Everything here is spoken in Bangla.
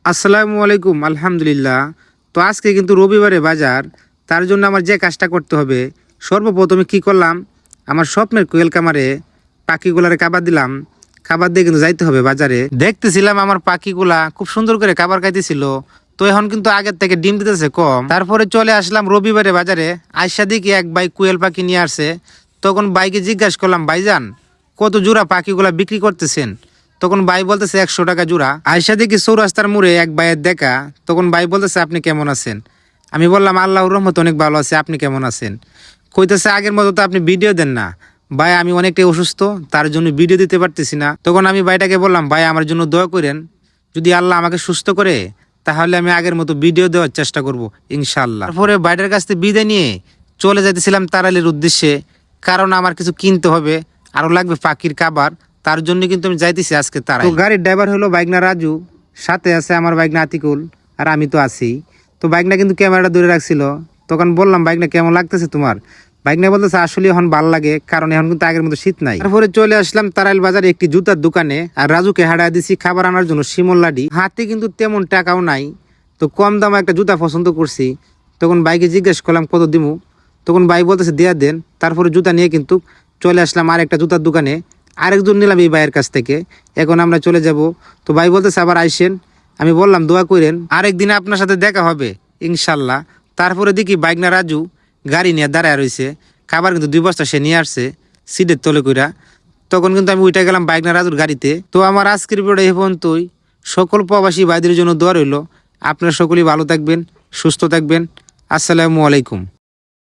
আসসালামু আলাইকুম। আলহামদুলিল্লাহ। তো আজকে কিন্তু রবিবারে বাজার, তার জন্য আমার যে কাজটা করতে হবে, সর্বপ্রথমে কি করলাম, আমার স্বপ্নের কোয়েল কামারে পাখিগুলারে খাবার দিলাম। খাবার দিয়ে কিন্তু যাইতে হবে বাজারে। দেখতেছিলাম আমার পাখিগুলা খুব সুন্দর করে খাবার খাইতেছিল। তো এখন কিন্তু আগের থেকে ডিম দিতেছে কম। তারপরে চলে আসলাম রবিবারে বাজারে। আয়সা দিকে এক ভাই কোয়েল পাখি নিয়ে আসছে। তখন ভাইকে জিজ্ঞাসা করলাম, ভাইজান কত জোড়া পাখিগুলা বিক্রি করতেছেন? তখন ভাই বলতেছে 100 টাকা জোড়া। আয়সা দেখি চৌরাস্তার মোড়ে এক ভাইয়ের দেখা। তখন ভাই বলতেছে, আপনি কেমন আছেন? আমি বললাম, আল্লাহর রহমতে অনেক ভালো আছে, আপনি কেমন আছেন? কইতেছে, আগের মতো তো আপনি ভিডিও দেন না ভাই, আমি অনেকটাই অসুস্থ, তার জন্য ভিডিও দিতে পারতেছি না। তখন আমি ভাইটাকে বললাম, ভাই আমার জন্য দোয়া করেন, যদি আল্লাহ আমাকে সুস্থ করে তাহলে আমি আগের মতো ভিডিও দেওয়ার চেষ্টা করব ইনশাআল্লাহ। তারপরে ভাইটার কাছ থেকে বিদায় নিয়ে চলে যাইতেছিলাম তারালের উদ্দেশ্যে, কারণ আমার কিছু কিনতে হবে, আরো লাগবে পাখির খাবার। তার জন্য কিন্তু আমি যাইতেছি আজকে তারাই। তো গাড়ির ড্রাইভার হলো বাইকনা রাজু, সাথে আছে আমার বাইকনা আতিকুল, আর আমি তো আছি। তো বাইকনা কিন্তু ক্যামেরাটা দূরে রাখছিল। তখন বললাম, বাইকনা কেমন লাগতেছে তোমার? বাইকনা বলতেছে, আসলে এখন ভালো লাগে, কারণ এখন কিন্তু আগের মতো শীত নাই। তারপরে চলে আসলাম তারাইল বাজারে একটি জুতার দোকানে, আর রাজুকে হাঁটা দিছি খাবার আনার জন্য শিমল লাডি। হাতে কিন্তু তেমন টাকাও নাই, তো কম দামে একটা জুতা পছন্দ করছি। তখন বাইকে জিজ্ঞেস করলাম কত দিমু। তখন ভাই বলতেছে দেয়া দেন। তারপরে জুতা নিয়ে কিন্তু চলে আসলাম আর একটা জুতার দোকানে, আরেকজন নিলাম এই ভাইয়ের কাছ থেকে। এখন আমরা চলে যাব। তো ভাই বলতেছে আবার আইসেন। আমি বললাম দোয়া করেন, আরেকদিন আপনার সাথে দেখা হবে ইনশাল্লাহ। তারপরে দেখি বাইকনা রাজু গাড়ি নিয়ে দাঁড়ায় রয়েছে, খাবার কিন্তু 2 বস্তা সে নিয়ে আসছে সিটের তলে কইরা। তখন কিন্তু আমি উঠে গেলাম বাইকনা রাজুর গাড়িতে। তো আমার আজকের ভিডিওটা এই পর্যন্তই। সকল প্রবাসী ভাইদের জন্য দোয়া রইল। আপনারা সকলেই ভালো থাকবেন, সুস্থ থাকবেন। আসসালামু আলাইকুম।